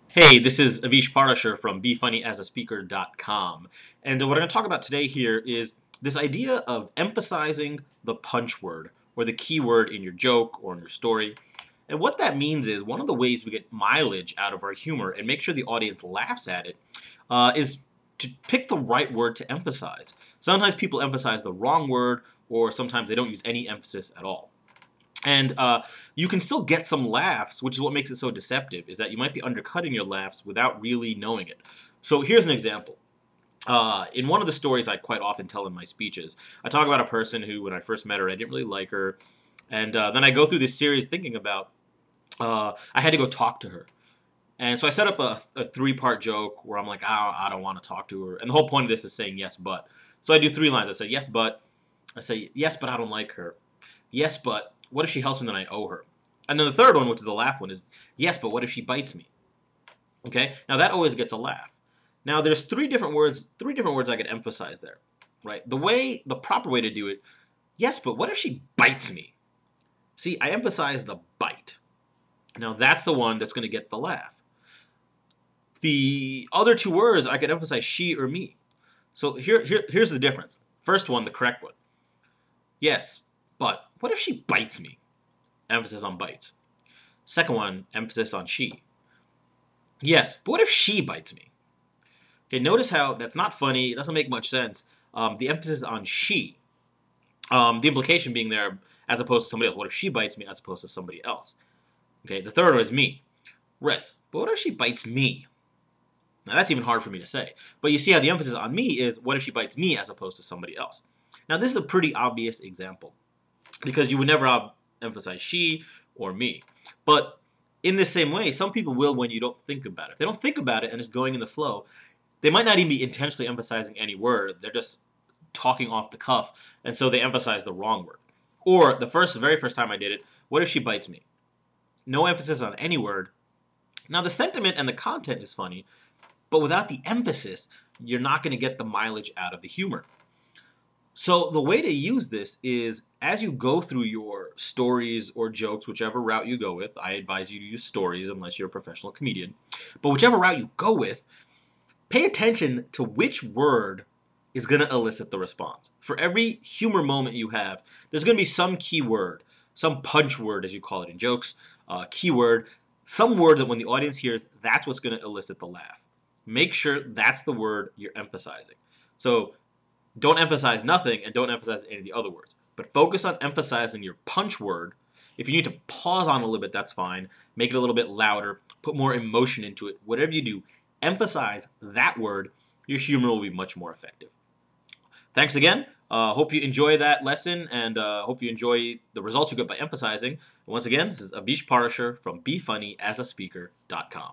Hey, this is Avish Parashar from BeFunnyAsASpeaker.com. And what I'm going to talk about today here is this idea of emphasizing the punch word or the key word in your joke or in your story. And what that means is one of the ways we get mileage out of our humor and make sure the audience laughs at it is to pick the right word to emphasize. Sometimes people emphasize the wrong word, or sometimes they don't use any emphasis at all. And you can still get some laughs, which is what makes it so deceptive, is that you might be undercutting your laughs without really knowing it. So here's an example. In one of the stories I quite often tell in my speeches, I talk about a person who, when I first met her, I didn't really like her. And then I go through this series thinking about I had to go talk to her. And so I set up a three-part joke where I'm like, I don't want to talk to her. And the whole point of this is saying yes, but. So I do three lines. I say, yes, but. I say, yes, but I don't like her. Yes, but what if she helps me, then I owe her? And then the third one, which is the laugh one, is yes, but what if she bites me? Okay? Now that always gets a laugh. Now there's three different words I could emphasize there. Right? The proper way to do it, yes, but what if she bites me? See, I emphasize the bite. Now that's the one that's going to get the laugh. The other two words, I could emphasize she or me. So here's the difference. First one, the correct one. Yes, but what if she bites me? Emphasis on bites. Second one, emphasis on she. Yes, but what if she bites me? Okay, notice how that's not funny. It doesn't make much sense. The emphasis on she. The implication being there as opposed to somebody else. What if she bites me as opposed to somebody else? Okay, the third one is me. Yes, but what if she bites me? Now that's even hard for me to say. But you see how the emphasis on me is what if she bites me as opposed to somebody else. Now this is a pretty obvious example because you would never emphasize she or me. But in the same way, some people will when you don't think about it. If they don't think about it and it's going in the flow, they might not even be intentionally emphasizing any word. They're just talking off the cuff, and so they emphasize the wrong word. Or the very first time I did it, what if she bites me? No emphasis on any word. Now the sentiment and the content is funny, but without the emphasis, you're not going to get the mileage out of the humor. So the way to use this is as you go through your stories or jokes, whichever route you go with. I advise you to use stories unless you're a professional comedian. But whichever route you go with, pay attention to which word is going to elicit the response. For every humor moment you have, there's going to be some key word, some punch word as you call it in jokes, keyword, some word that when the audience hears, that's what's going to elicit the laugh. Make sure that's the word you're emphasizing. So don't emphasize nothing and don't emphasize any of the other words. But focus on emphasizing your punch word. If you need to pause on a little bit, that's fine. Make it a little bit louder. Put more emotion into it. Whatever you do, emphasize that word. Your humor will be much more effective. Thanks again. Hope you enjoy that lesson and hope you enjoy the results you get by emphasizing. And once again, this is Avish Parashar from BeFunnyAsASpeaker.com.